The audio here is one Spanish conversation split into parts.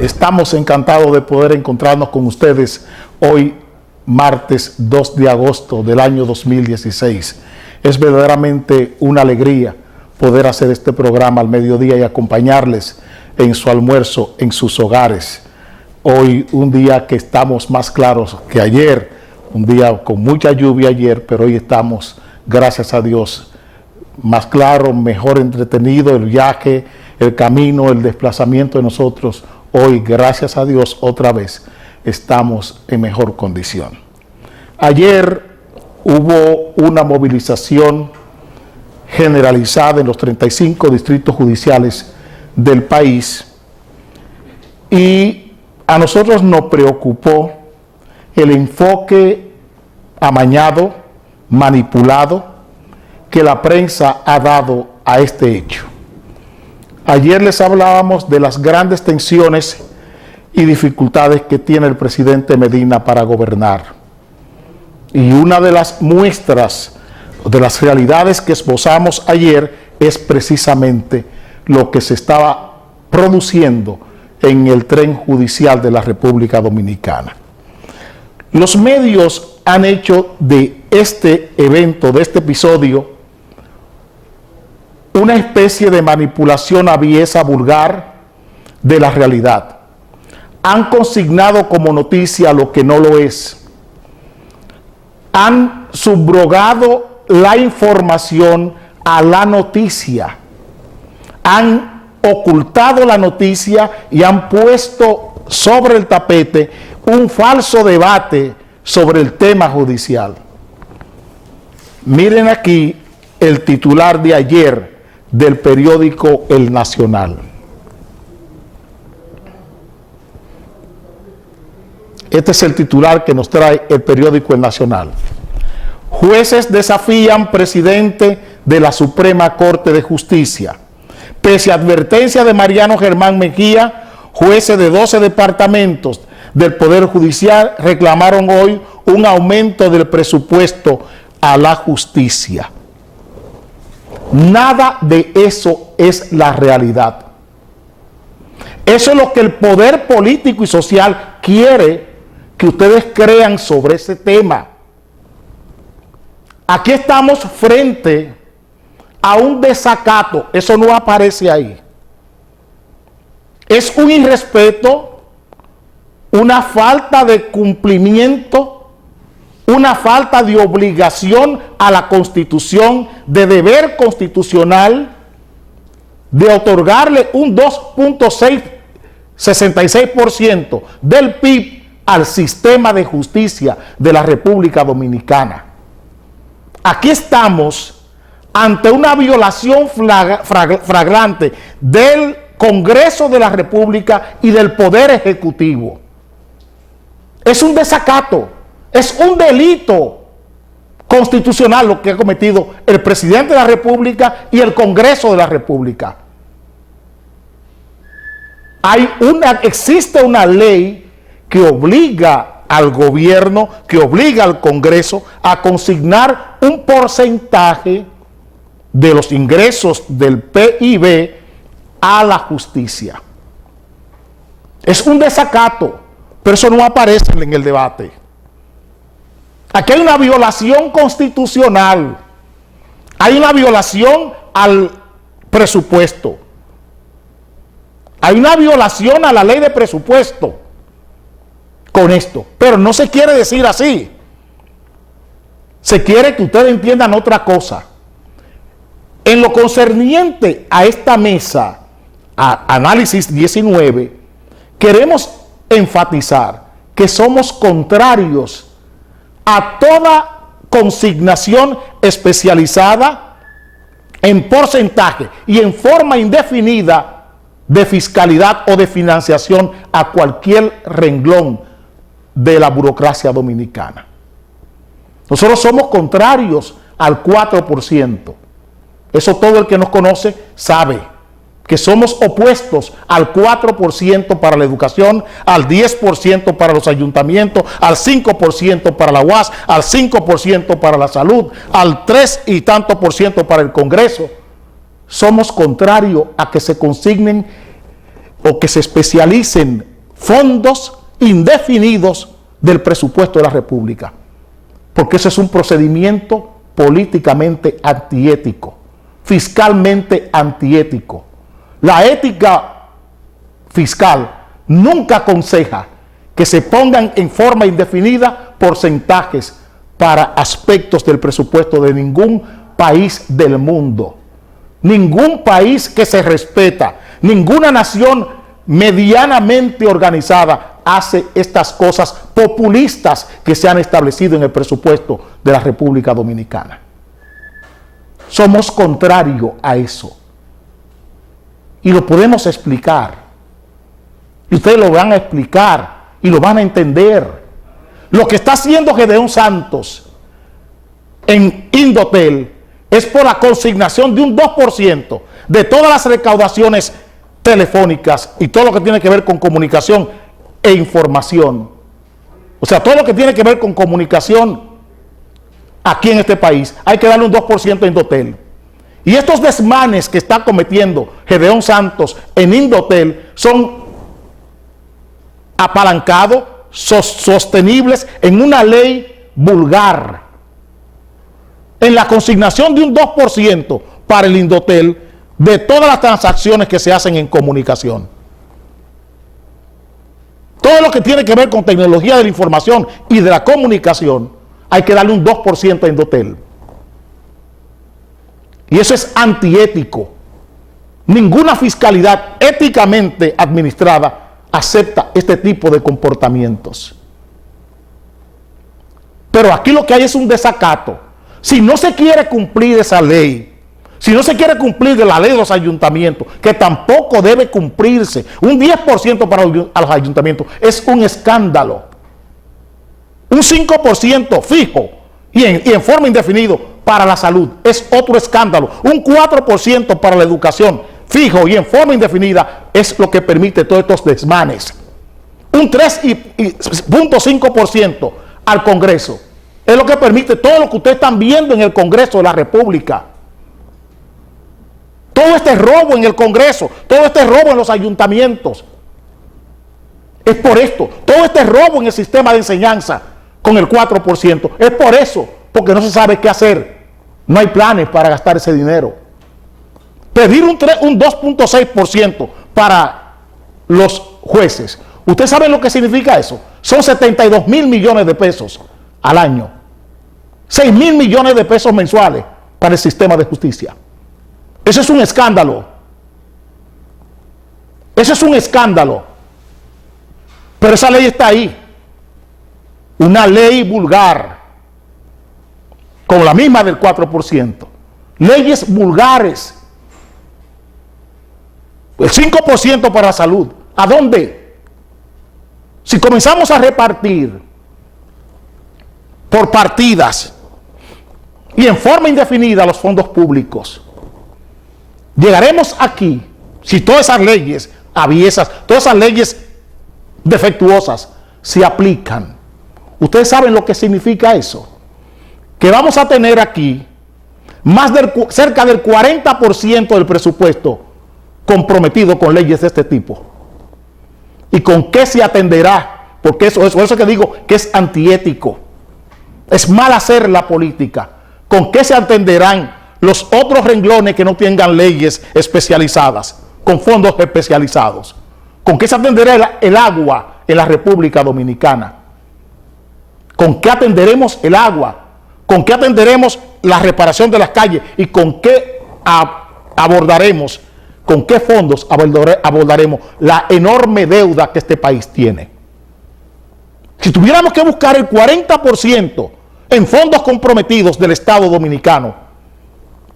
Estamos encantados de poder encontrarnos con ustedes hoy, martes 2 de agosto del año 2016. Es verdaderamente una alegría poder hacer este programa al mediodía y acompañarles en su almuerzo, en sus hogares. Hoy, un día que estamos más claros que ayer, un día con mucha lluvia ayer, pero hoy estamos, gracias a Dios, más claro, mejor entretenido el viaje, el camino, el desplazamiento de nosotros. Hoy, gracias a Dios, otra vez estamos en mejor condición. Ayer hubo una movilización generalizada en los 35 distritos judiciales del país y a nosotros nos preocupó el enfoque amañado, manipulado, que la prensa ha dado a este hecho. Ayer les hablábamos de las grandes tensiones y dificultades que tiene el presidente Medina para gobernar. Y una de las muestras de las realidades que esbozamos ayer es precisamente lo que se estaba produciendo en el tren judicial de la República Dominicana. Los medios han hecho de este evento, de este episodio, una especie de manipulación aviesa, vulgar, de la realidad. Han consignado como noticia lo que no lo es. Han subrogado la información a la noticia. Han ocultado la noticia y han puesto sobre el tapete un falso debate sobre el tema judicial. Miren aquí el titular de ayer del periódico El Nacional. Este es el titular que nos trae el periódico El Nacional. Jueces desafían presidente de la Suprema Corte de Justicia. Pese a advertencia de Mariano Germán Mejía, jueces de 12 departamentos del Poder Judicial reclamaron hoy un aumento del presupuesto a la justicia. Nada de eso es la realidad. Eso es lo que el poder político y social quiere que ustedes crean sobre ese tema. Aquí estamos frente a un desacato, eso no aparece ahí. Es un irrespeto, una falta de cumplimiento, una falta de obligación a la Constitución, de deber constitucional, de otorgarle un 2.66% del PIB al sistema de justicia de la República Dominicana. Aquí estamos ante una violación flagrante del Congreso de la República y del Poder Ejecutivo. Es un desacato, es un delito constitucional lo que ha cometido el presidente de la República y el Congreso de la República. Existe una ley que obliga al gobierno, que obliga al Congreso a consignar un porcentaje de los ingresos del PIB a la justicia. Es un desacato, pero eso no aparece en el debate. Aquí hay una violación constitucional, hay una violación al presupuesto, hay una violación a la ley de presupuesto con esto, pero no se quiere decir así. Se quiere que ustedes entiendan otra cosa. En lo concerniente a esta mesa, a análisis 19, queremos enfatizar que somos contrarios a toda consignación especializada en porcentaje y en forma indefinida de fiscalidad o de financiación a cualquier renglón de la burocracia dominicana. Nosotros somos contrarios al 4%. Eso todo el que nos conoce sabe, que somos opuestos al 4% para la educación, al 10% para los ayuntamientos, al 5% para la UAS, al 5% para la salud, al 3 y tanto por ciento para el Congreso. Somos contrarios a que se consignen o que se especialicen fondos indefinidos del presupuesto de la República, porque ese es un procedimiento políticamente antiético, fiscalmente antiético. La ética fiscal nunca aconseja que se pongan en forma indefinida porcentajes para aspectos del presupuesto de ningún país del mundo. Ningún país que se respeta, ninguna nación medianamente organizada hace estas cosas populistas que se han establecido en el presupuesto de la República Dominicana. Somos contrarios a eso. Y lo podemos explicar. Y ustedes lo van a explicar y lo van a entender. Lo que está haciendo Gedeón Santos en Indotel es por la consignación de un 2% de todas las recaudaciones telefónicas y todo lo que tiene que ver con comunicación e información. O sea, todo lo que tiene que ver con comunicación aquí en este país, hay que darle un 2% a Indotel. Y estos desmanes que está cometiendo Gedeón Santos en Indotel son apalancados, sostenibles en una ley vulgar. En la consignación de un 2% para el Indotel de todas las transacciones que se hacen en comunicación. Todo lo que tiene que ver con tecnología de la información y de la comunicación, hay que darle un 2% a Indotel. Y eso es antiético. Ninguna fiscalidad éticamente administrada acepta este tipo de comportamientos. Pero aquí lo que hay es un desacato. Si no se quiere cumplir esa ley, si no se quiere cumplir de la ley de los ayuntamientos, que tampoco debe cumplirse, un 10% para los ayuntamientos es un escándalo. Un 5% fijo y en forma indefinida para la salud es otro escándalo. Un 4% para la educación fijo y en forma indefinida es lo que permite todos estos desmanes. Un 3.5% al Congreso es lo que permite todo lo que ustedes están viendo en el Congreso de la República. Todo este robo en el Congreso, todo este robo en los ayuntamientos, es por esto. Todo este robo en el sistema de enseñanza con el 4%, es por eso, porque no se sabe qué hacer. No hay planes para gastar ese dinero. Pedir un 2.6% para los jueces. ¿Ustedes saben lo que significa eso? Son 72.000 millones de pesos al año. 6.000 millones de pesos mensuales para el sistema de justicia. Eso es un escándalo. Eso es un escándalo. Pero esa ley está ahí. Una ley vulgar. Con la misma del 4%. Leyes vulgares. El 5% para la salud. ¿A dónde? Si comenzamos a repartir por partidas y en forma indefinida los fondos públicos, llegaremos aquí, si todas esas leyes aviesas, todas esas leyes defectuosas se aplican. Ustedes saben lo que significa eso. Que vamos a tener aquí cerca del 40% del presupuesto comprometido con leyes de este tipo. ¿Y con qué se atenderá? Porque eso que digo que es antiético. Es mal hacer la política. ¿Con qué se atenderán los otros renglones que no tengan leyes especializadas, con fondos especializados? ¿Con qué se atenderá el agua en la República Dominicana? ¿Con qué atenderemos el agua? ¿Con qué atenderemos la reparación de las calles? ¿Y con qué abordaremos, con qué fondos abordaremos la enorme deuda que este país tiene? Si tuviéramos que buscar el 40% en fondos comprometidos del Estado Dominicano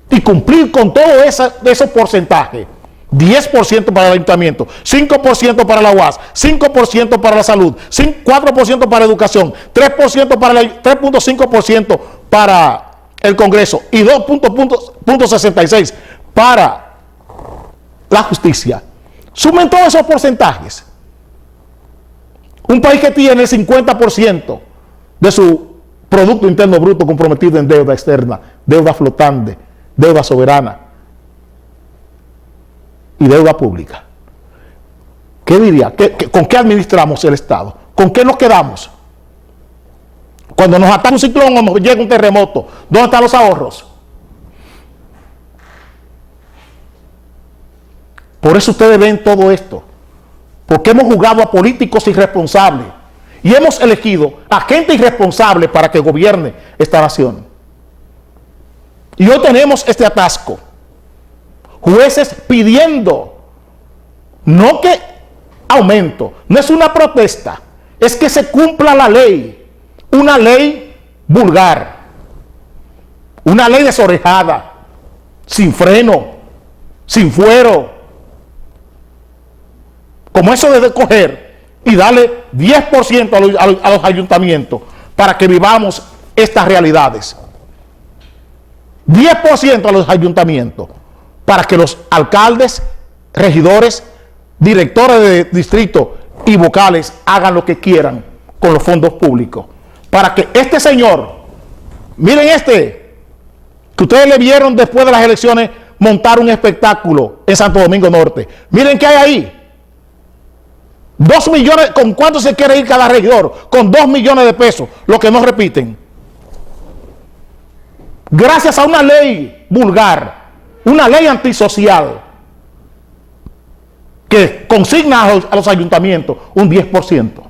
y cumplir con todo ese porcentaje, 10% para el ayuntamiento, 5% para la UAS, 5% para la salud, 4% para la educación, 3.5% para el Congreso y 2.66% para la justicia. Sumen todos esos porcentajes. Un país que tiene el 50% de su Producto Interno Bruto comprometido en deuda externa, deuda flotante, deuda soberana y deuda pública. ¿Qué diría? ¿Con qué administramos el Estado? ¿Con qué nos quedamos? Cuando nos ataca un ciclón o nos llega un terremoto, ¿dónde están los ahorros? Por eso ustedes ven todo esto. Porque hemos jugado a políticos irresponsables y hemos elegido a gente irresponsable para que gobierne esta nación. Y hoy tenemos este atasco. Jueces pidiendo, no que aumento, no es una protesta, es que se cumpla la ley. Una ley vulgar, una ley desorejada, sin freno, sin fuero, como eso de coger y darle 10% a los ayuntamientos para que vivamos estas realidades. 10% a los ayuntamientos para que los alcaldes, regidores, directores de distrito y vocales hagan lo que quieran con los fondos públicos. Para que este señor, miren que ustedes le vieron después de las elecciones montar un espectáculo en Santo Domingo Norte. Miren qué hay ahí. 2 millones, ¿con cuánto se quiere ir cada regidor? Con 2 millones de pesos, lo que no repiten. Gracias a una ley vulgar, una ley antisocial, que consigna a los ayuntamientos un 10%.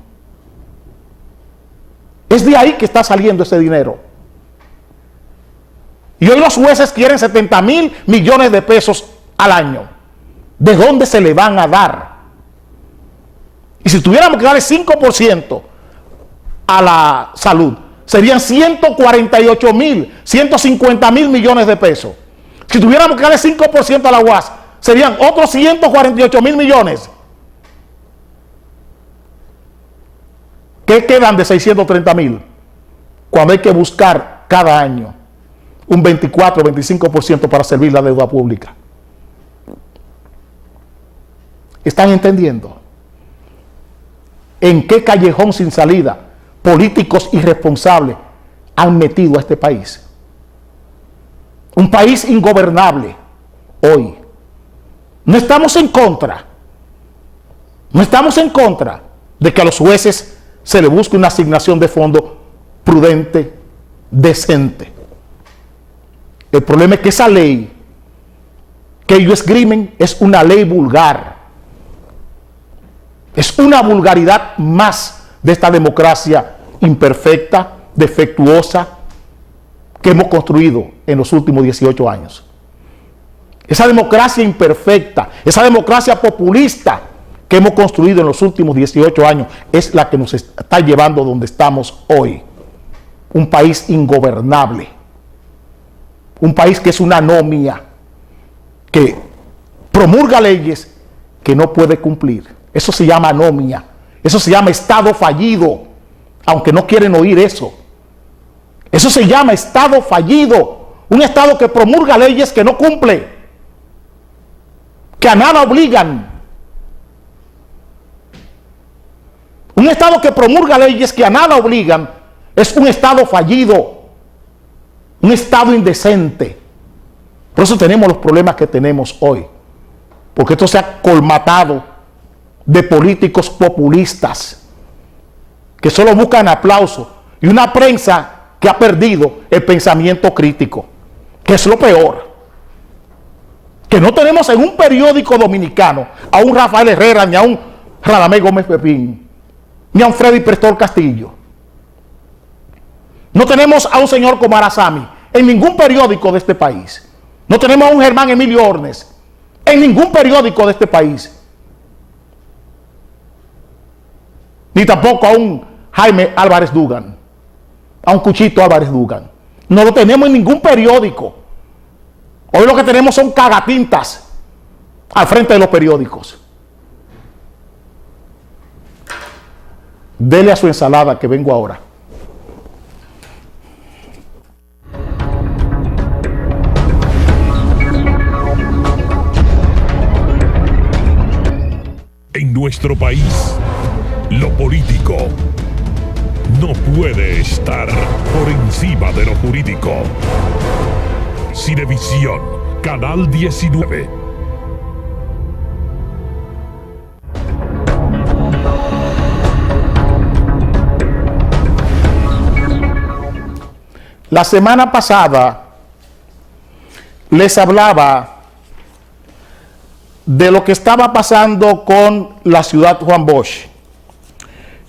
Es de ahí que está saliendo ese dinero. Y hoy los jueces quieren 70,000 millones de pesos al año. ¿De dónde se le van a dar? Y si tuviéramos que darle 5% a la salud, serían 148,000, 150,000 millones de pesos. Si tuviéramos que darle 5% a la UAS, serían otros 148,000 millones. ¿Qué quedan de 630,000? Cuando hay que buscar cada año un 24 o 25% para servir la deuda pública. ¿Están entendiendo? ¿En qué callejón sin salida políticos irresponsables han metido a este país? Un país ingobernable hoy. No estamos en contra. No estamos en contra de que a los jueces se le busque una asignación de fondo prudente, decente. El problema es que esa ley que ellos esgrimen es una ley vulgar. Es una vulgaridad más de esta democracia imperfecta, defectuosa, que hemos construido en los últimos 18 años. Esa democracia imperfecta, esa democracia populista que hemos construido en los últimos 18 años es la que nos está llevando donde estamos hoy. Un país ingobernable. Un país que es una anomia, que promulga leyes que no puede cumplir. Eso se llama anomia. Eso se llama Estado fallido, aunque no quieren oír eso. Eso se llama Estado fallido. Un Estado que promulga leyes que no cumple, que a nada obligan. Un Estado que promulga leyes que a nada obligan es un Estado fallido, un Estado indecente. Por eso tenemos los problemas que tenemos hoy, porque esto se ha colmatado de políticos populistas que solo buscan aplauso y una prensa que ha perdido el pensamiento crítico, que es lo peor. Que no tenemos en un periódico dominicano a un Rafael Herrera, ni a un Radamés Gómez Pepín, ni a un Freddy Prestor Castillo. No tenemos a un señor como Arazami en ningún periódico de este país. No tenemos a un Germán Emilio Ornes en ningún periódico de este país. Ni tampoco a un Jaime Álvarez Dugan, a un Cuchito Álvarez Dugan. No lo tenemos en ningún periódico. Hoy lo que tenemos son cagatintas al frente de los periódicos. Dele a su ensalada que vengo ahora. En nuestro país, lo político no puede estar por encima de lo jurídico. Cinevisión, Canal 19. La semana pasada les hablaba de lo que estaba pasando con la ciudad Juan Bosch.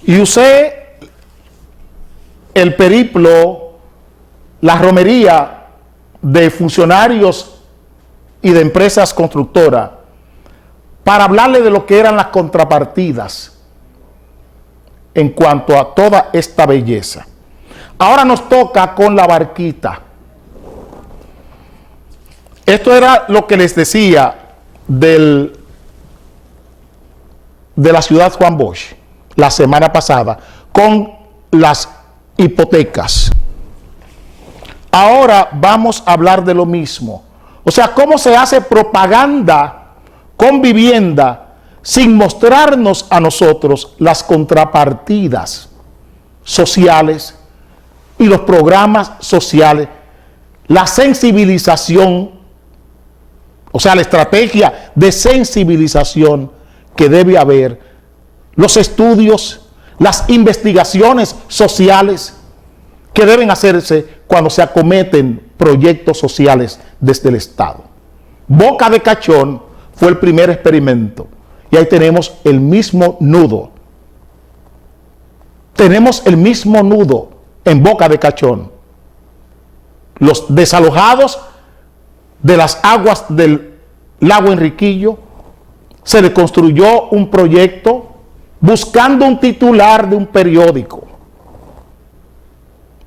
Y usé el periplo, la romería de funcionarios y de empresas constructoras para hablarle de lo que eran las contrapartidas en cuanto a toda esta belleza. Ahora nos toca con la barquita. Esto era lo que les decía de la ciudad Juan Bosch la semana pasada con las hipotecas. Ahora vamos a hablar de lo mismo. O sea, cómo se hace propaganda con vivienda sin mostrarnos a nosotros las contrapartidas sociales y los programas sociales, la sensibilización, o sea, la estrategia de sensibilización que debe haber, los estudios, las investigaciones sociales que deben hacerse cuando se acometen proyectos sociales desde el Estado. Boca de Cachón fue el primer experimento y ahí tenemos el mismo nudo. Tenemos el mismo nudo en Boca de Cachón. Los desalojados de las aguas del lago Enriquillo, se le construyó un proyecto buscando un titular de un periódico,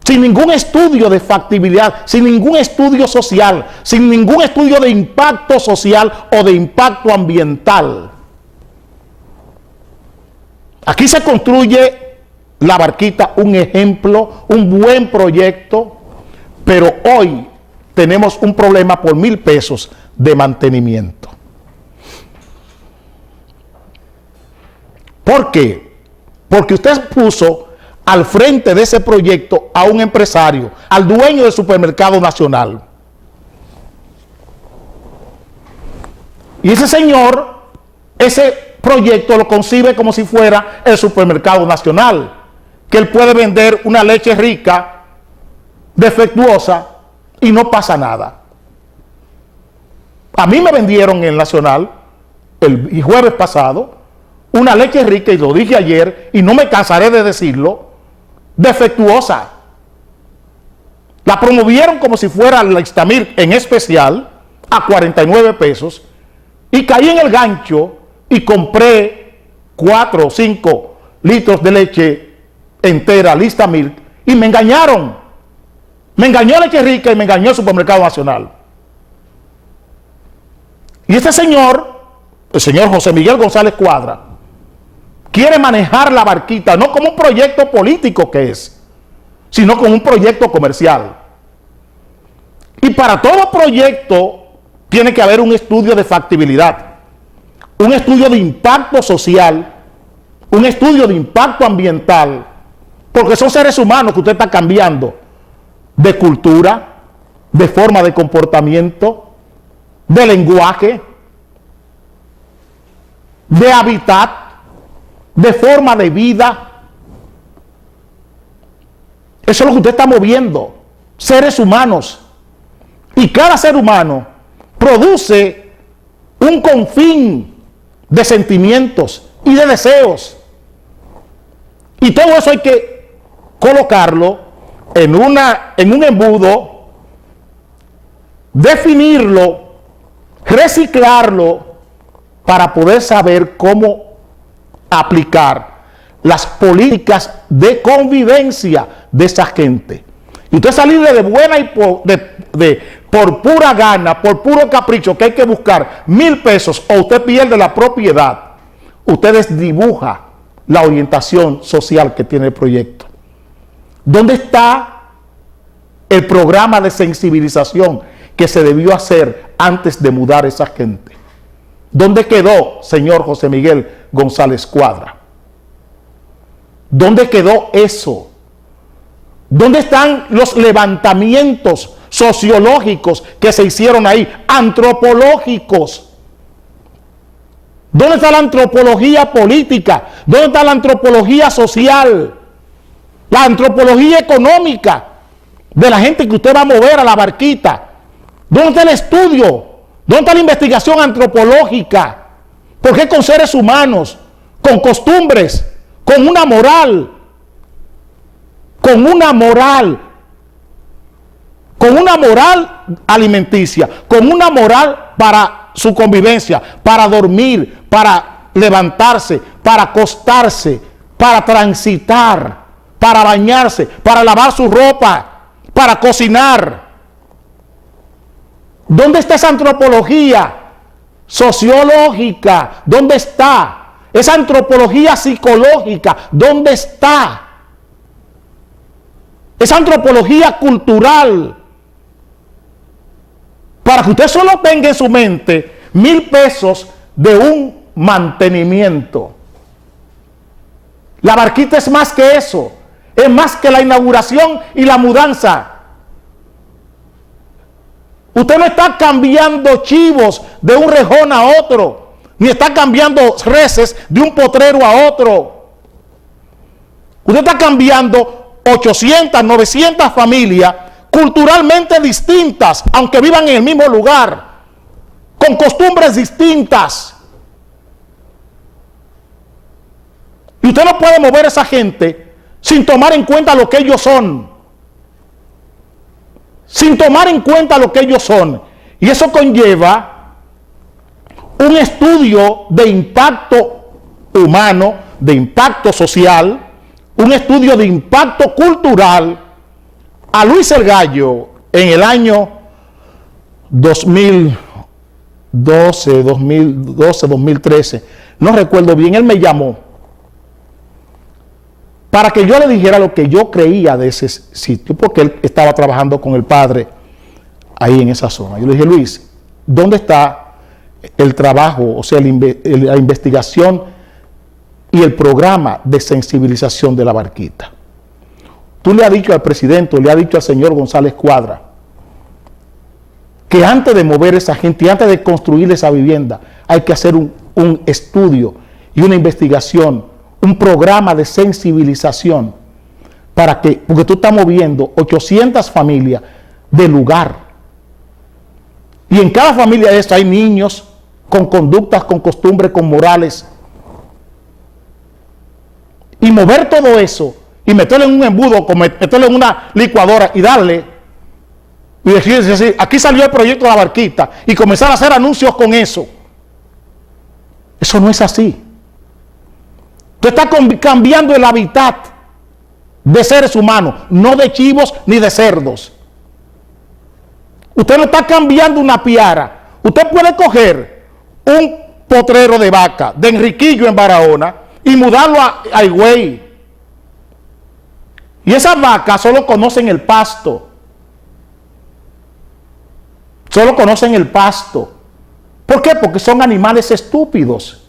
sin ningún estudio de factibilidad, sin ningún estudio social, sin ningún estudio de impacto social o de impacto ambiental. Aquí se construye la barquita, un ejemplo, un buen proyecto, pero hoy tenemos un problema por 1,000 pesos de mantenimiento. ¿Por qué? Porque usted puso al frente de ese proyecto a un empresario, al dueño del Supermercado Nacional. Y ese señor, ese proyecto lo concibe como si fuera el Supermercado Nacional, que él puede vender una leche rica, defectuosa, y no pasa nada. A mí me vendieron en Nacional, el jueves pasado, una leche rica, y lo dije ayer, y no me cansaré de decirlo, defectuosa. La promovieron como si fuera la Istamir en especial, a 49 pesos, y caí en el gancho y compré 4 o 5 litros de leche entera, Istamir, y me engañaron. Me engañó Leche Rica y me engañó el Supermercado Nacional. Y este señor, el señor José Miguel González Cuadra, quiere manejar la barquita no como un proyecto político que es, sino como un proyecto comercial. Y para todo proyecto tiene que haber un estudio de factibilidad, un estudio de impacto social, un estudio de impacto ambiental, porque son seres humanos que usted está cambiando de cultura, de forma de comportamiento, de lenguaje, de hábitat, de forma de vida. Eso es lo que usted está moviendo, seres humanos. Y cada ser humano produce un confín de sentimientos y de deseos. Y todo eso hay que colocarlo en un embudo, definirlo, reciclarlo, para poder saber cómo aplicar las políticas de convivencia de esa gente. Y usted salir de buena y por pura gana, por puro capricho, que hay que buscar 1,000 pesos, o usted pierde la propiedad, usted desdibuja la orientación social que tiene el proyecto. ¿Dónde está el programa de sensibilización que se debió hacer antes de mudar a esa gente? ¿Dónde quedó, señor José Miguel González Cuadra? ¿Dónde quedó eso? ¿Dónde están los levantamientos sociológicos que se hicieron ahí, antropológicos? ¿Dónde está la antropología política? ¿Dónde está la antropología social? La antropología económica. de la gente que usted va a mover a la barquita? ¿Dónde está el estudio? ¿Dónde está la investigación antropológica? ¿Por qué con seres humanos, con costumbres, con una moral, alimenticia, con una moral para su convivencia, para dormir, para levantarse, para acostarse, para transitar, para bañarse, para lavar su ropa, para cocinar? ¿Dónde está esa antropología sociológica? ¿Dónde está? Esa antropología psicológica, ¿dónde está? Esa antropología cultural, para que usted solo tenga en su mente 1,000 pesos de un mantenimiento. La barquita es más que eso, es más que la inauguración y la mudanza. Usted no está cambiando chivos de un rejón a otro, ni está cambiando reses de un potrero a otro. Usted está cambiando 800, 900 familias culturalmente distintas, aunque vivan en el mismo lugar, con costumbres distintas. Y usted no puede mover a esa gente sin tomar en cuenta lo que ellos son. Sin tomar en cuenta lo que ellos son. Y eso conlleva un estudio de impacto humano, de impacto social, un estudio de impacto cultural. A Luis el Gallo, en el año 2013, no recuerdo bien, él me llamó para que yo le dijera lo que yo creía de ese sitio, porque él estaba trabajando con el padre ahí en esa zona. Yo le dije: Luis, ¿dónde está el trabajo, o sea, la investigación y el programa de sensibilización de la barquita? Tú le has dicho al presidente, le has dicho al señor González Cuadra, que antes de mover esa gente y antes de construir esa vivienda, hay que hacer un estudio y una investigación, un programa de sensibilización, porque tú estás moviendo 800 familias de lugar. Y en cada familia de esta hay niños con conductas, con costumbres, con morales. Y mover todo eso y meterlo en un embudo, meterlo en una licuadora y darle, y decir, aquí salió el proyecto de la barquita, y comenzar a hacer anuncios con eso. Eso no es así. Tú estás cambiando el hábitat de seres humanos, no de chivos ni de cerdos. Usted no está cambiando una piara. Usted puede coger un potrero de vaca de Enriquillo en Barahona y mudarlo a Higüey. Y esas vacas solo conocen el pasto. Solo conocen el pasto. ¿Por qué? Porque son animales estúpidos.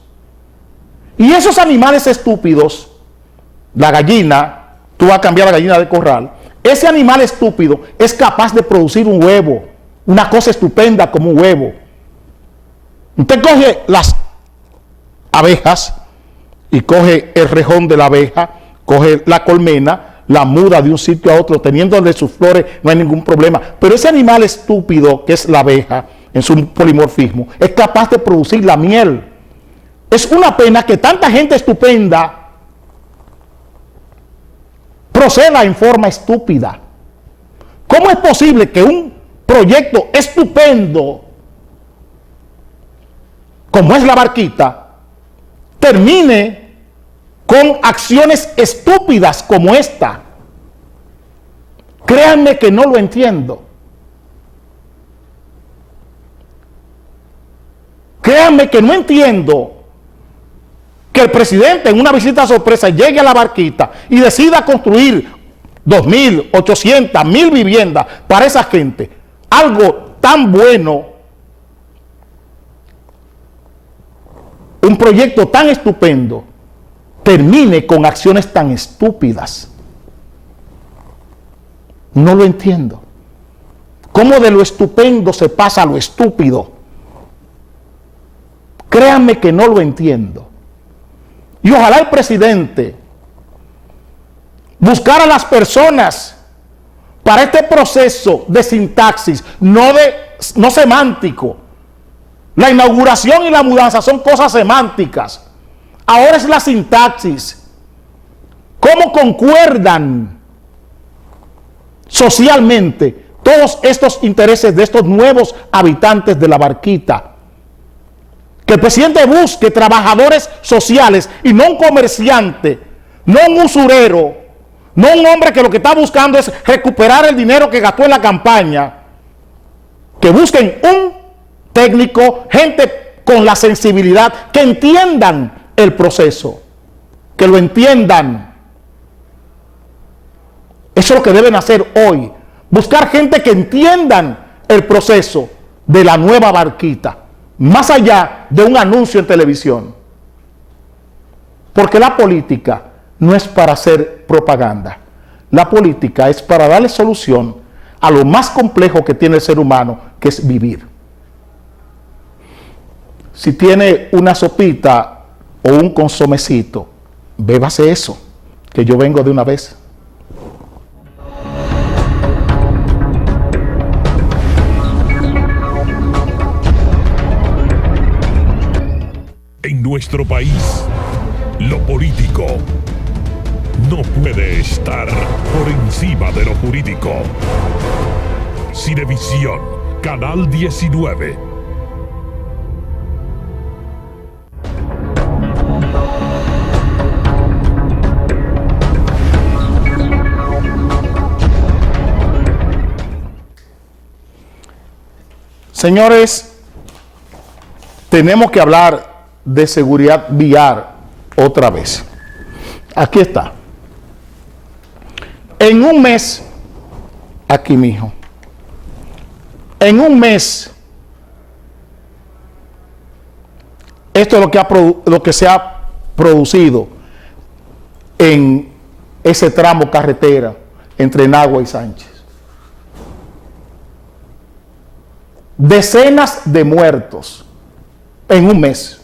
Y esos animales estúpidos, la gallina, tú vas a cambiar la gallina de corral, ese animal estúpido es capaz de producir un huevo, una cosa estupenda como un huevo. Usted coge las abejas y coge el rejón de la abeja, coge la colmena, la muda de un sitio a otro, teniéndole sus flores, no hay ningún problema. Pero ese animal estúpido que es la abeja, en su polimorfismo, es capaz de producir la miel. Es una pena que tanta gente estupenda proceda en forma estúpida. ¿Cómo es posible que un proyecto estupendo, como es la barquita, termine con acciones estúpidas como esta? Créanme que no lo entiendo. Créanme que no entiendo que el presidente en una visita sorpresa llegue a la barquita y decida construir 2,000, 800, 1,000 viviendas para esa gente. Algo tan bueno, un proyecto tan estupendo, termine con acciones tan estúpidas. No lo entiendo. ¿Cómo de lo estupendo se pasa a lo estúpido? Créanme que no lo entiendo. Y ojalá el presidente buscara a las personas para este proceso de sintaxis, no semántico. La inauguración y la mudanza son cosas semánticas. Ahora es la sintaxis. ¿Cómo concuerdan socialmente todos estos intereses de estos nuevos habitantes de la Barquita? Que el presidente busque trabajadores sociales y no un comerciante, no un usurero, no un hombre que lo que está buscando es recuperar el dinero que gastó en la campaña. Que busquen un técnico, gente con la sensibilidad, que entiendan el proceso, que lo entiendan. Eso es lo que deben hacer hoy, buscar gente que entiendan el proceso de la nueva Barquita, más allá de un anuncio en televisión. Porque la política no es para hacer propaganda, la política es para darle solución a lo más complejo que tiene el ser humano, que es vivir. Si tiene una sopita o un consomecito, bébase eso, que yo vengo de una vez. En nuestro país, lo político no puede estar por encima de lo jurídico. Cinevisión, Canal 19. Señores, tenemos que hablar de seguridad vial otra vez. Aquí está. En un mes, aquí mijo, en un mes, esto es lo que se ha producido en ese tramo carretera entre Nagua y Sánchez. Decenas de muertos en un mes.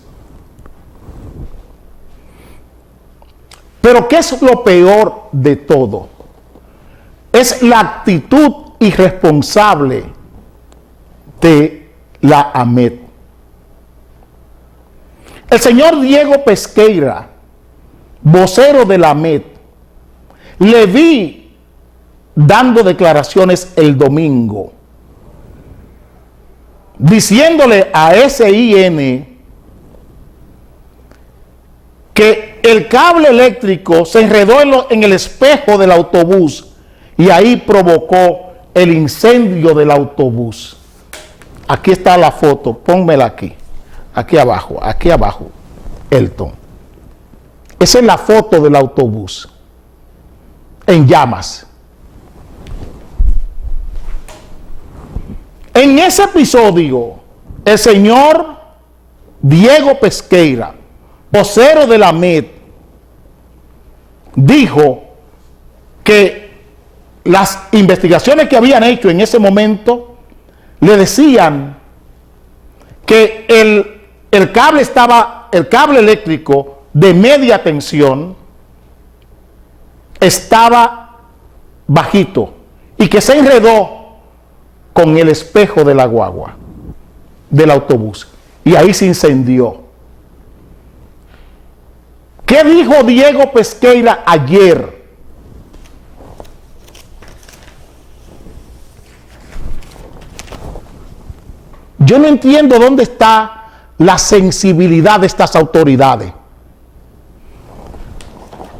Pero ¿qué es lo peor de todo? Es la actitud irresponsable de la AMET. El señor Diego Pesqueira, vocero de la AMET, le vi dando declaraciones el domingo, diciéndole a SIN que el cable eléctrico se enredó en el espejo del autobús y ahí provocó el incendio del autobús. Aquí está la foto, pónmela aquí abajo, Elton. Esa es la foto del autobús en llamas. En ese episodio, el señor Diego Pesqueira, vocero de la AMET, dijo que las investigaciones que habían hecho en ese momento le decían que el cable eléctrico de media tensión estaba bajito y que se enredó con el espejo de la guagua, del autobús, y ahí se incendió. ¿Qué dijo Diego Pesqueira ayer? Yo no entiendo dónde está la sensibilidad de estas autoridades.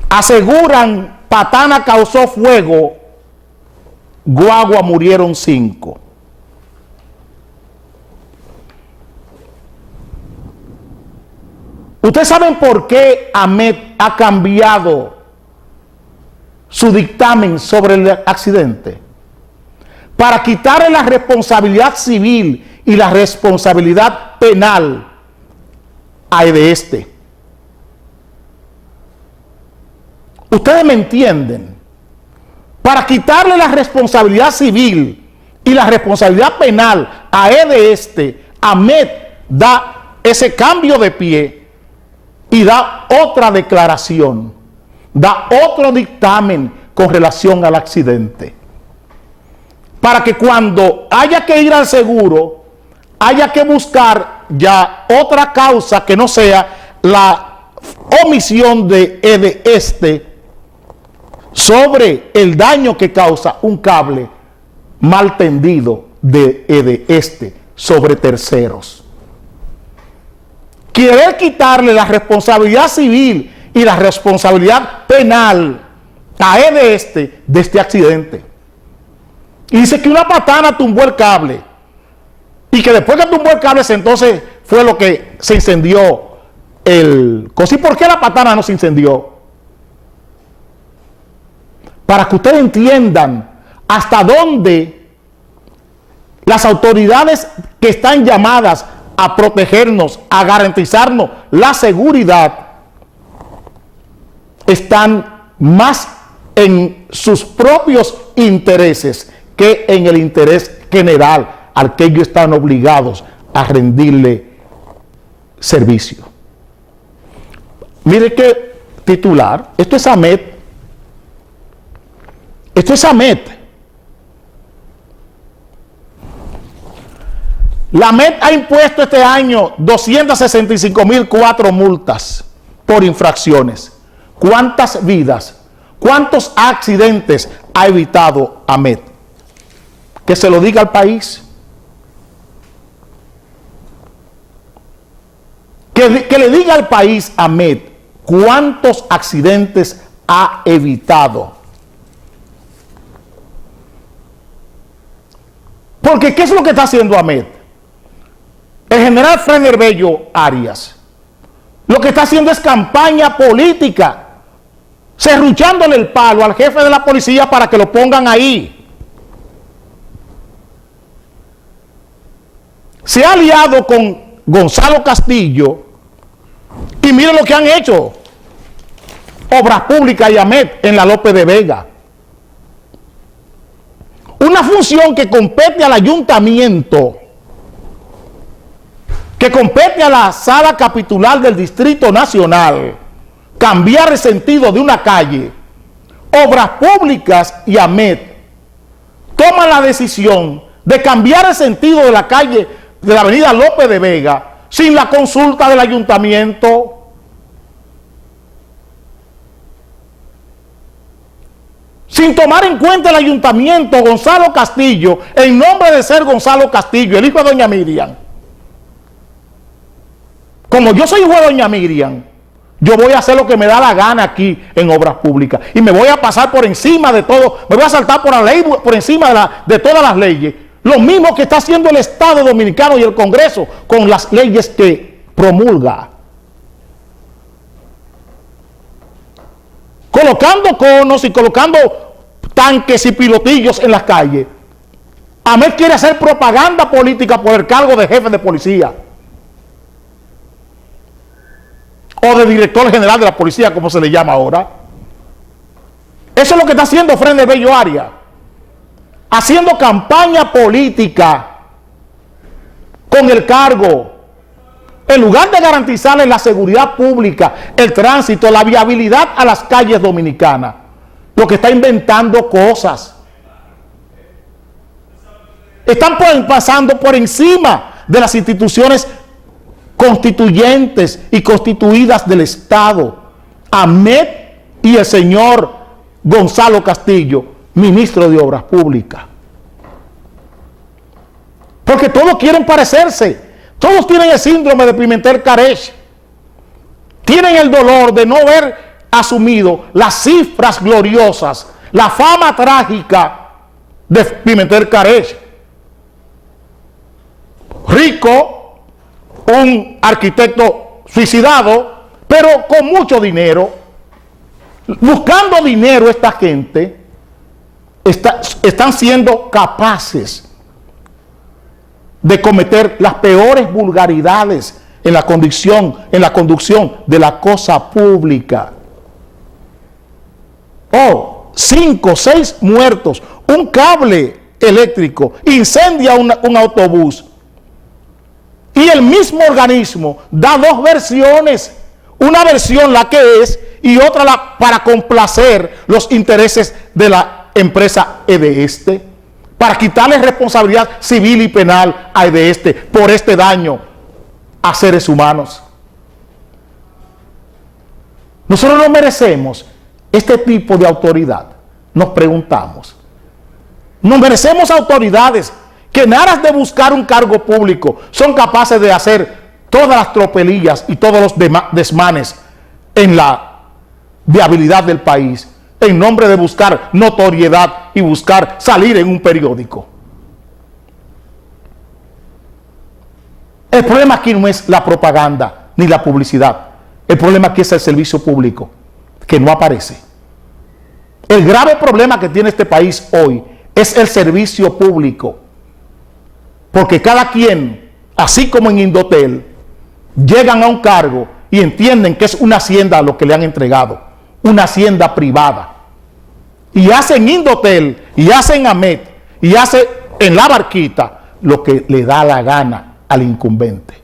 Aseguran, Patana causó fuego, guagua murieron 5. ¿Ustedes saben por qué AMET ha cambiado su dictamen sobre el accidente? Para quitarle la responsabilidad civil y la responsabilidad penal a EDESTE. ¿Ustedes me entienden? Para quitarle la responsabilidad civil y la responsabilidad penal a EDESTE, AMET da ese cambio de pie y da otra declaración, da otro dictamen con relación al accidente. para que cuando haya que ir al seguro, haya que buscar ya otra causa que no sea la omisión de EDESTE sobre el daño que causa un cable mal tendido de EDESTE sobre terceros. Querer quitarle la responsabilidad civil y la responsabilidad penal a EDESTE de este accidente. Y dice que una patana tumbó el cable y que después que tumbó el cable entonces fue lo que se incendió el cosi. ¿Por qué la patana no se incendió? Para que ustedes entiendan hasta dónde las autoridades que están llamadas a protegernos, a garantizarnos la seguridad, están más en sus propios intereses que en el interés general al que ellos están obligados a rendirle servicio. Mire qué titular, esto es AMET. Esto es AMET. La AMET ha impuesto este año 265.004 multas por infracciones. ¿Cuántas vidas, cuántos accidentes ha evitado AMET? Que se lo diga al país. Que le diga al país, AMET, cuántos accidentes ha evitado. Porque ¿qué es lo que está haciendo AMET? El general Frener Bello Arias lo que está haciendo es campaña política, serruchándole el palo al jefe de la policía para que lo pongan ahí. Se ha aliado con Gonzalo Castillo y miren lo que han hecho Obras Públicas y AMET en la López de Vega. Una función que compete al ayuntamiento, que compete a la sala capitular del Distrito Nacional, cambiar el sentido de una calle. Obras Públicas y AMET toman la decisión de cambiar el sentido de la calle de la avenida López de Vega sin la consulta del ayuntamiento. Sin tomar en cuenta el ayuntamiento, Gonzalo Castillo, en nombre de ser Gonzalo Castillo, el hijo de doña Miriam. Como yo soy hijo de doña Miriam, yo voy a hacer lo que me da la gana aquí en Obras Públicas. Y me voy a pasar por encima de todo, me voy a saltar por la ley, por encima de todas las leyes. Lo mismo que está haciendo el Estado Dominicano y el Congreso con las leyes que promulga. Colocando conos y colocando tanques y pilotillos en las calles. AMET quiere hacer propaganda política por el cargo de jefe de policía o de director general de la policía, como se le llama ahora. Eso es lo que está haciendo Frener Bello Arias, haciendo campaña política con el cargo, en lugar de garantizarle la seguridad pública, el tránsito, la viabilidad a las calles dominicanas. Lo que está inventando cosas. Están pasando por encima de las instituciones constituyentes y constituidas del Estado. AMET y el señor Gonzalo Castillo, ministro de Obras Públicas. Porque todos quieren parecerse. Todos tienen el síndrome de Pimentel Carech. Tienen el dolor de no haber asumido las cifras gloriosas, la fama trágica de Pimentel Carech. Rico, un arquitecto suicidado, pero con mucho dinero. Buscando dinero, esta gente están siendo capaces de cometer las peores vulgaridades en la conducción de la cosa pública. 5 o 6 muertos, un cable eléctrico incendia un autobús y el mismo organismo da 2 versiones, una versión la que es y otra para complacer los intereses de la empresa EDESTE. para quitarle responsabilidad civil y penal por este daño a seres humanos. Nosotros no merecemos este tipo de autoridad. Nos preguntamos. No merecemos autoridades que en aras de buscar un cargo público son capaces de hacer todas las tropelías y todos los desmanes en la viabilidad del país, en nombre de buscar notoriedad y buscar salir en un periódico. El problema aquí no es la propaganda ni la publicidad. El problema aquí es el servicio público, que no aparece. El grave problema que tiene este país hoy es el servicio público. Porque cada quien, así como en Indotel, llegan a un cargo y entienden que es una hacienda lo que le han entregado, una hacienda privada. Y hacen Indotel, y hacen AMET, y hacen en la barquita lo que le da la gana al incumbente.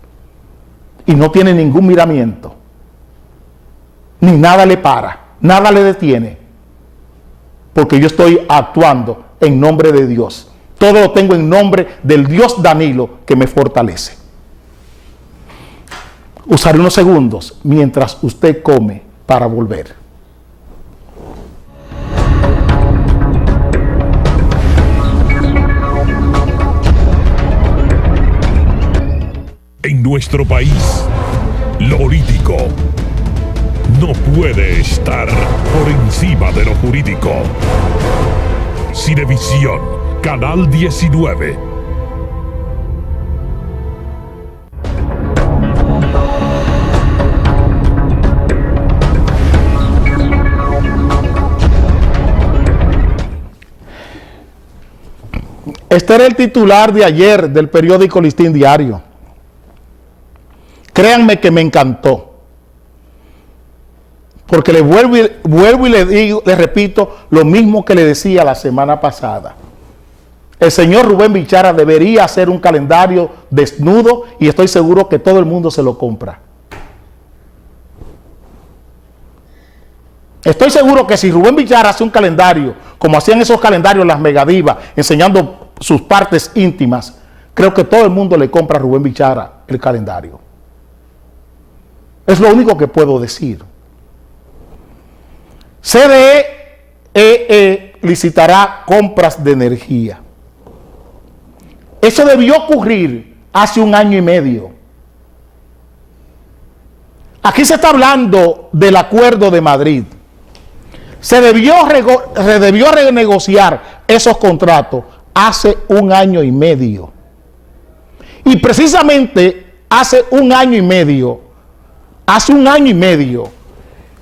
Y no tiene ningún miramiento. Ni nada le para, nada le detiene. Porque yo estoy actuando en nombre de Dios. Todo lo tengo en nombre del Dios Danilo que me fortalece. Usaré unos segundos mientras usted come para volver. En nuestro país, lo político no puede estar por encima de lo jurídico. Cinevisión, Canal 19. Este era el titular de ayer del periódico Listín Diario. Créanme que me encantó. Porque le vuelvo y le repito lo mismo que le decía la semana pasada. El señor Rubén Bichara debería hacer un calendario desnudo y estoy seguro que todo el mundo se lo compra. Estoy seguro que si Rubén Bichara hace un calendario, como hacían esos calendarios las megadivas, enseñando sus partes íntimas, creo que todo el mundo le compra a Rubén Bichara el calendario. Es lo único que puedo decir. CDE licitará compras de energía. Eso debió ocurrir hace 1 año y medio. Aquí se está hablando del Acuerdo de Madrid. Se debió renegociar esos contratos hace 1 año y medio. Y precisamente hace 1 año y medio,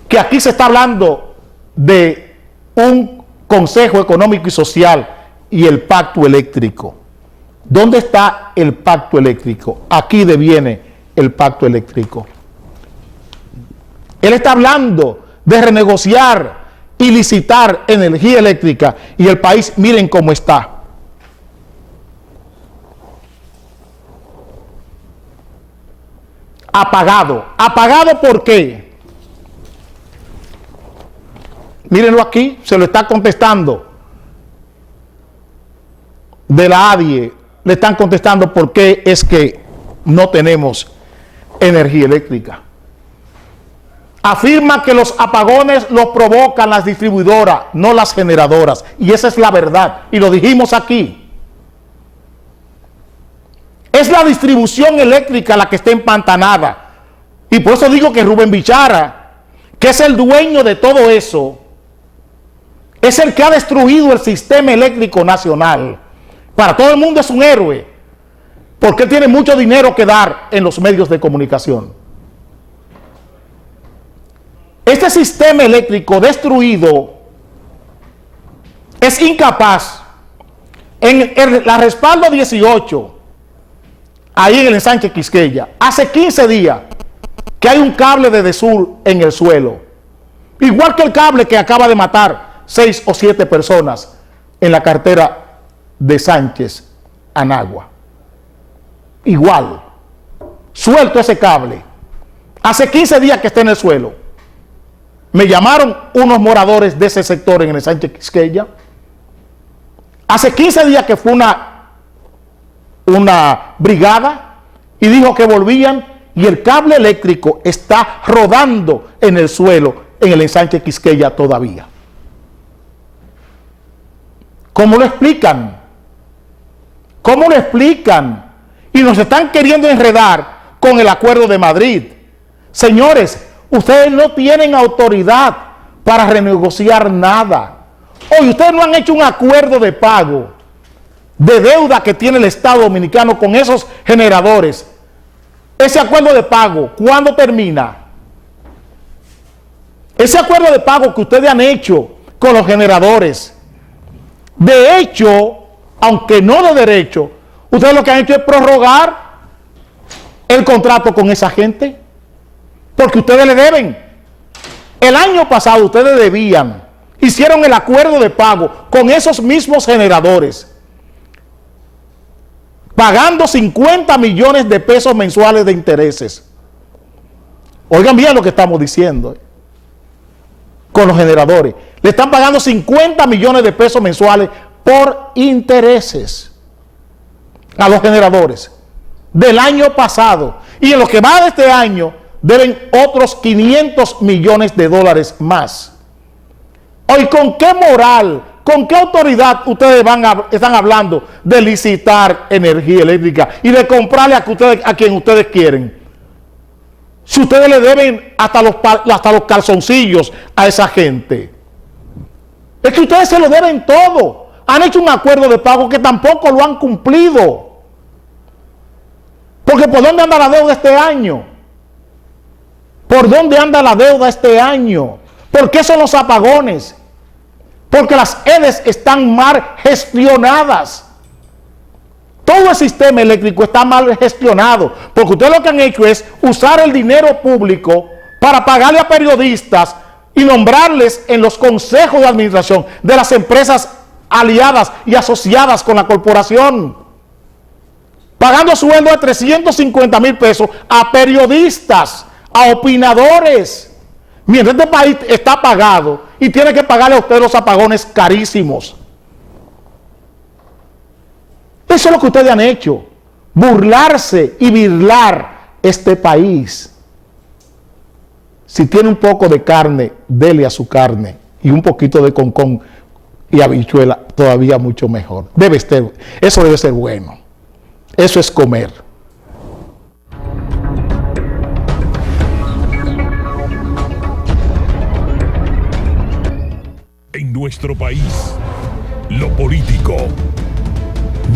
que aquí se está hablando de un Consejo Económico y Social y el Pacto Eléctrico. ¿Dónde está el Pacto Eléctrico? Aquí deviene el Pacto Eléctrico. Él está hablando de renegociar y licitar energía eléctrica y el país, miren cómo está. Apagado. ¿Apagado por qué? Mírenlo aquí, se lo está contestando. De la ADIE le están contestando por qué es que no tenemos energía eléctrica. Afirma que los apagones los provocan las distribuidoras, no las generadoras. Y esa es la verdad. Y lo dijimos aquí. Es la distribución eléctrica la que está empantanada. Y por eso digo que Rubén Bichara, que es el dueño de todo eso, es el que ha destruido el sistema eléctrico nacional. Para todo el mundo es un héroe, porque él tiene mucho dinero que dar en los medios de comunicación. Este sistema eléctrico destruido es incapaz. En la Respaldo 18, ahí en el ensanche Quisqueya, hace 15 días que hay un cable de Desur en el suelo. Igual que el cable que acaba de matar 6 o 7 personas en la carretera de Sánchez Anagua. Igual. Suelto ese cable. Hace 15 días que está en el suelo. Me llamaron unos moradores de ese sector en el Sánchez Quisqueya Hace 15 días que fue una brigada y dijo que volvían y el cable eléctrico está rodando en el suelo en el ensanche Quisqueya todavía. ¿Cómo lo explican? ¿Cómo lo explican? Y nos están queriendo enredar con el Acuerdo de Madrid. Señores, ustedes no tienen autoridad para renegociar nada. Hoy ustedes no han hecho un acuerdo de pago de deuda que tiene el Estado Dominicano con esos generadores. Ese acuerdo de pago, ¿cuándo termina? Ese acuerdo de pago que ustedes han hecho con los generadores, de hecho, aunque no de derecho, ustedes lo que han hecho es prorrogar el contrato con esa gente, porque ustedes le deben. El año pasado ustedes debían, hicieron el acuerdo de pago con esos mismos generadores, pagando 50 millones de pesos mensuales de intereses. Oigan bien lo que estamos diciendo, con los generadores. Le están pagando 50 millones de pesos mensuales por intereses a los generadores del año pasado. Y en lo que va de este año, deben otros 500 millones de dólares más. Hoy, ¿con qué moral, con qué autoridad ustedes están hablando de licitar energía eléctrica y de comprarle a quien ustedes quieren? Si ustedes le deben hasta los calzoncillos a esa gente. Es que ustedes se lo deben todo. Han hecho un acuerdo de pago que tampoco lo han cumplido. Porque ¿por dónde anda la deuda este año? ¿Por dónde anda la deuda este año? ¿Por qué son los apagones? Porque las EDES están mal gestionadas. Todo el sistema eléctrico está mal gestionado, porque ustedes lo que han hecho es usar el dinero público para pagarle a periodistas y nombrarles en los consejos de administración de las empresas aliadas y asociadas con la corporación, pagando sueldo de 350,000 pesos a periodistas, a opinadores, mientras este país está pagado y tiene que pagarle a ustedes los apagones carísimos. Eso es lo que ustedes han hecho, burlarse y birlar este país. Si tiene un poco de carne, dele a su carne, y un poquito de concón y habichuela, todavía mucho mejor. Eso debe ser bueno. Eso es comer. En nuestro país, lo político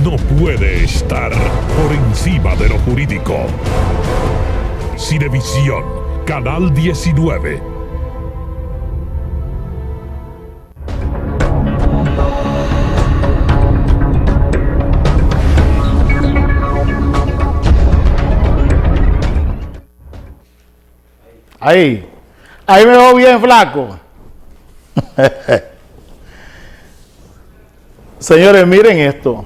no puede estar por encima de lo jurídico. Cinevisión, Canal 19. Ahí me veo bien flaco. Señores, miren esto.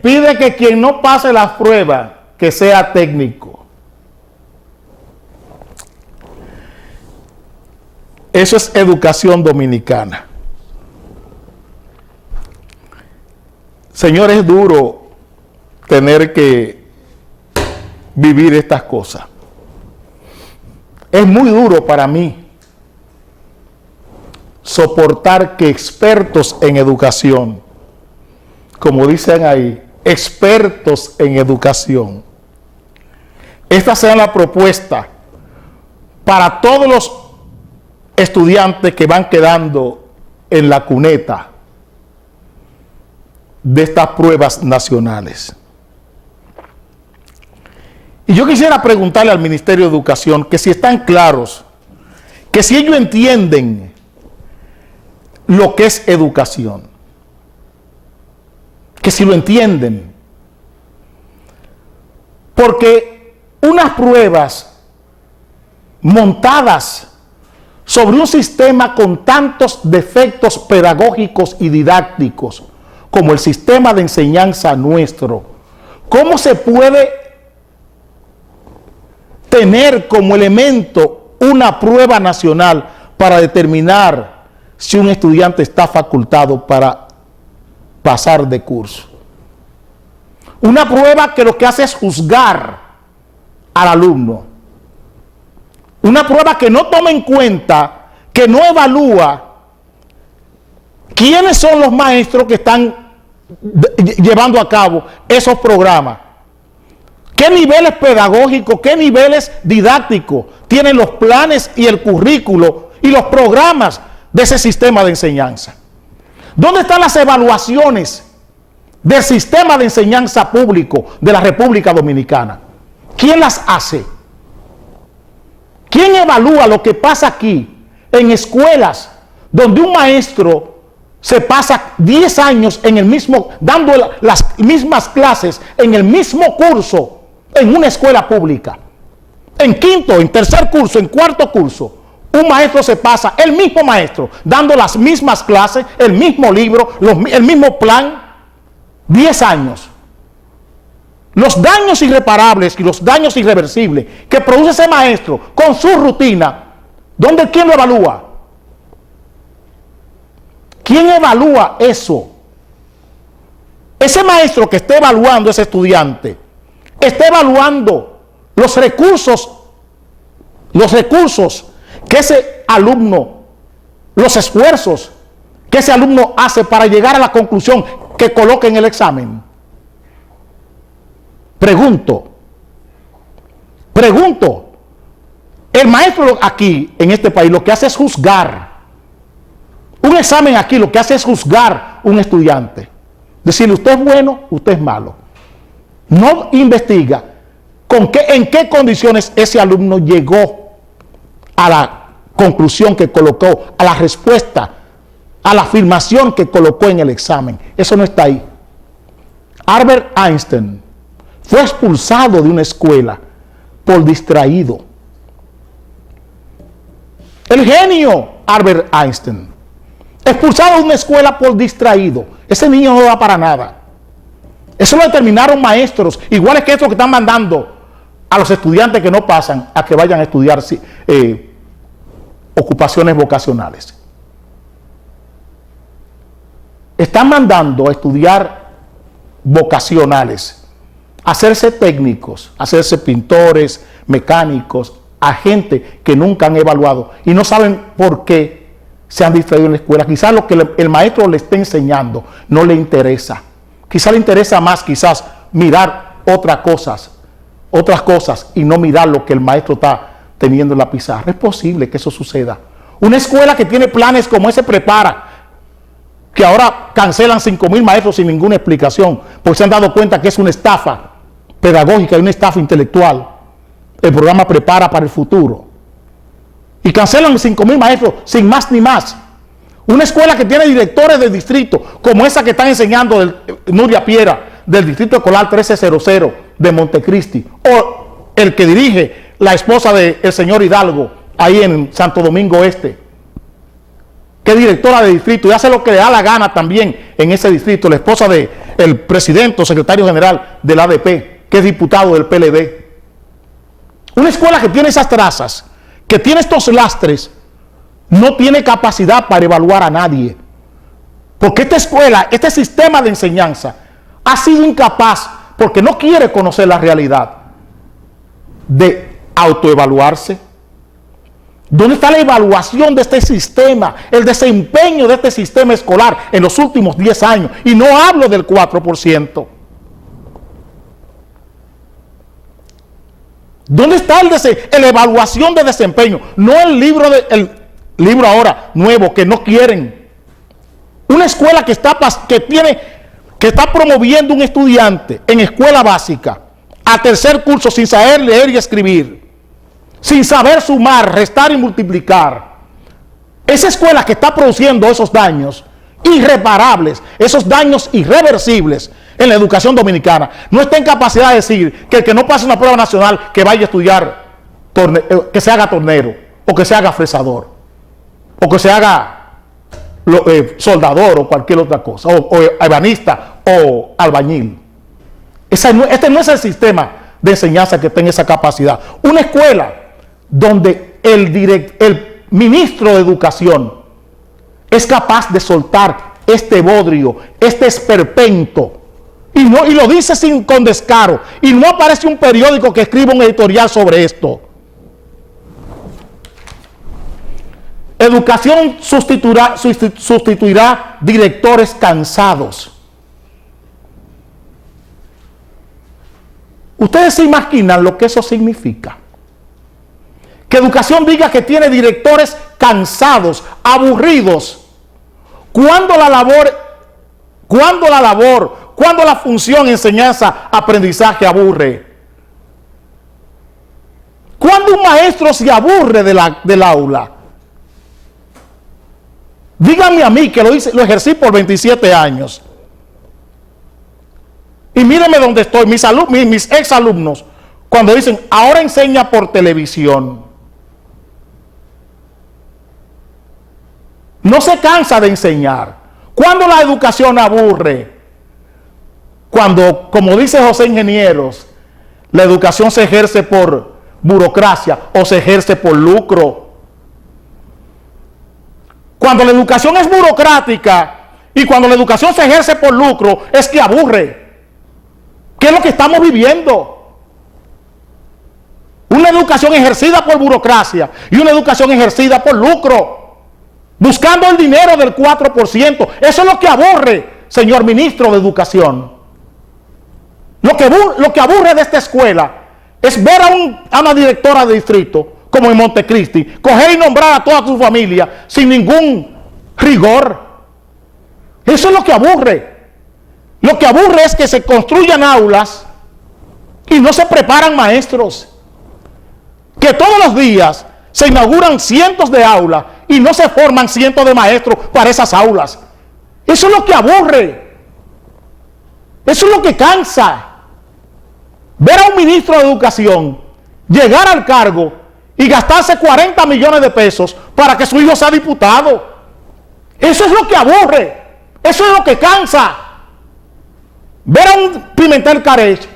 Pide que quien no pase la prueba, que sea técnico. Eso es educación dominicana. Señores, es duro tener que vivir estas cosas. Es muy duro para mí soportar que expertos en educación, como dicen ahí, expertos en educación, esta sea la propuesta para todos los estudiantes que van quedando en la cuneta de estas pruebas nacionales. Y yo quisiera preguntarle al Ministerio de Educación que si están claros, que si ellos entienden lo que es educación, que si lo entienden, porque unas pruebas montadas sobre un sistema con tantos defectos pedagógicos y didácticos como el sistema de enseñanza nuestro, ¿cómo se puede tener como elemento una prueba nacional para determinar si un estudiante está facultado para pasar de curso? Una prueba que lo que hace es juzgar al alumno. Una prueba que no toma en cuenta, que no evalúa quiénes son los maestros que están llevando a cabo esos programas. ¿Qué niveles pedagógicos, qué niveles didácticos tienen los planes y el currículo y los programas de ese sistema de enseñanza? ¿Dónde están las evaluaciones del sistema de enseñanza público de la República Dominicana? ¿Quién las hace? ¿Quién evalúa lo que pasa aquí en escuelas donde un maestro se pasa 10 años en el mismo, dando las mismas clases en el mismo curso en una escuela pública? En quinto, en tercer curso, en cuarto curso, un maestro se pasa, el mismo maestro, dando las mismas clases, el mismo libro, el mismo plan, 10 años. Los daños irreparables y los daños irreversibles que produce ese maestro con su rutina, ¿quién lo evalúa? ¿Quién evalúa eso? Ese maestro que esté evaluando a ese estudiante, está evaluando los recursos que ese alumno, los esfuerzos que ese alumno hace para llegar a la conclusión que coloca en el examen. Pregunto, el maestro aquí, en este país, lo que hace es juzgar. Un examen aquí lo que hace es juzgar un estudiante. Decirle, usted es bueno, usted es malo. No investiga en qué condiciones ese alumno llegó a la conclusión que colocó, a la respuesta, a la afirmación que colocó en el examen. Eso no está ahí. Albert Einstein fue expulsado de una escuela por distraído. El genio Albert Einstein, expulsado de una escuela por distraído. Ese niño no da para nada. Eso lo determinaron maestros, iguales que estos que están mandando a los estudiantes que no pasan a que vayan a estudiar ocupaciones vocacionales. Están mandando a estudiar vocacionales, a hacerse técnicos, a hacerse pintores, mecánicos, a gente que nunca han evaluado y no saben por qué se han distraído en la escuela. Quizás lo que el maestro le esté enseñando no le interesa. Quizás le interesa más mirar otras cosas y no mirar lo que el maestro está teniendo en la pizarra. Es posible que eso suceda. Una escuela que tiene planes como ese Prepara, que ahora cancelan 5,000 maestros sin ninguna explicación, porque se han dado cuenta que es una estafa pedagógica y una estafa intelectual. El programa Prepara para el Futuro. Y cancelan 5,000 maestros sin más ni más. Una escuela que tiene directores de distrito, como esa que están enseñando Nuria Piera, del Distrito Escolar 1300 de Montecristi, o el que dirige la esposa del señor Hidalgo, ahí en Santo Domingo Este, que es directora de distrito y hace lo que le da la gana también en ese distrito, la esposa del presidente o secretario general del ADP, que es diputado del PLD. Una escuela que tiene esas trazas, que tiene estos lastres, no tiene capacidad para evaluar a nadie. Porque esta escuela, este sistema de enseñanza, ha sido incapaz, porque no quiere conocer la realidad, de autoevaluarse. ¿Dónde está la evaluación de este sistema? El desempeño de este sistema escolar en los últimos 10 años. Y no hablo del 4%. ¿Dónde está la evaluación de desempeño? No el libro ahora nuevo que no quieren. Una escuela que está promoviendo un estudiante en escuela básica a tercer curso sin saber leer y escribir, sin saber sumar, restar y multiplicar. Esa escuela que está produciendo esos daños irreparables, esos daños irreversibles en la educación dominicana, no está en capacidad de decir que el que no pase una prueba nacional, que vaya a estudiar, que se haga tornero, o que se haga fresador, o que se haga soldador, o cualquier otra cosa, o ebanista, o albañil. Este no es el sistema de enseñanza que tenga esa capacidad. Una escuela donde el ministro de Educación es capaz de soltar este bodrio, este esperpento, y lo dice con descaro, y no aparece un periódico que escriba un editorial sobre esto. Educación sustituirá directores cansados. ¿Ustedes se imaginan lo que eso significa? Que educación diga que tiene directores cansados, aburridos, cuando la función enseñanza, aprendizaje aburre. Cuando un maestro se aburre del aula. Díganme a mí que lo ejercí por 27 años. Y mírenme dónde estoy, mis ex alumnos, cuando dicen, ahora enseña por televisión. No se cansa de enseñar. Cuando la educación aburre, cuando, como dice José Ingenieros, la educación se ejerce por burocracia o se ejerce por lucro. Cuando la educación es burocrática y cuando la educación se ejerce por lucro, es que aburre. ¿Qué es lo que estamos viviendo? Una educación ejercida por burocracia y una educación ejercida por lucro, buscando el dinero del 4%. Eso es lo que aburre, señor ministro de Educación. Lo que aburre de esta escuela es ver a una directora de distrito, como en Montecristi, coger y nombrar a toda su familia sin ningún rigor. Eso es lo que aburre. Lo que aburre es que se construyan aulas y no se preparan maestros. Que todos los días se inauguran cientos de aulas y no se forman cientos de maestros para esas aulas. Eso es lo que aburre. Eso es lo que cansa. Ver a un ministro de Educación llegar al cargo y gastarse 40 millones de pesos para que su hijo sea diputado. Eso es lo que aburre. Eso es lo que cansa. Ver a un Pimentel Carech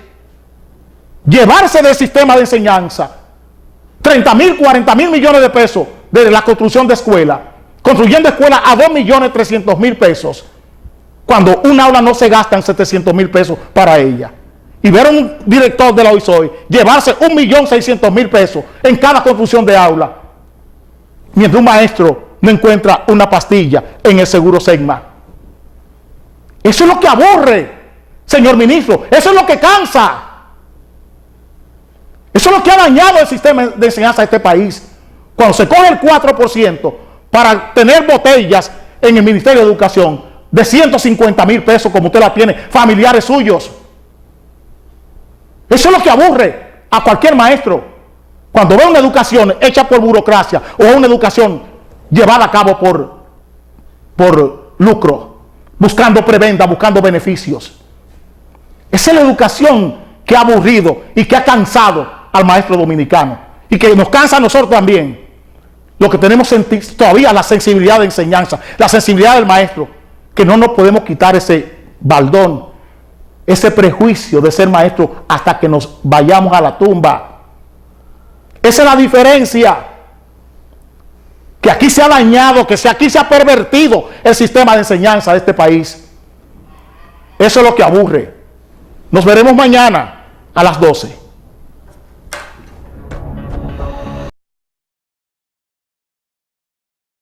llevarse del sistema de enseñanza 30.000, 40.000 millones de pesos de la construcción de escuelas, construyendo escuelas a 2.300.000 pesos, cuando un aula no se gasta en 700.000 pesos para ella. Y ver a un director de la OISOE llevarse 1.600.000 pesos en cada construcción de aula, mientras un maestro no encuentra una pastilla en el seguro Segma. Eso es lo que aburre, señor ministro. Eso es lo que cansa. Eso es lo que ha dañado el sistema de enseñanza de este país. Cuando se coge el 4% para tener botellas en el Ministerio de Educación de 150.000 pesos, como usted la tiene, familiares suyos. Eso es lo que aburre a cualquier maestro. Cuando ve una educación hecha por burocracia o una educación llevada a cabo por lucro, buscando prebenda, buscando beneficios. Esa es la educación que ha aburrido y que ha cansado al maestro dominicano y que nos cansa a nosotros también. Lo que tenemos todavía la sensibilidad de enseñanza, la sensibilidad del maestro, que no nos podemos quitar ese baldón, ese prejuicio de ser maestro hasta que nos vayamos a la tumba. Esa es la diferencia. Que aquí se ha dañado, que aquí se ha pervertido el sistema de enseñanza de este país. Eso es lo que aburre. Nos veremos mañana a las 12.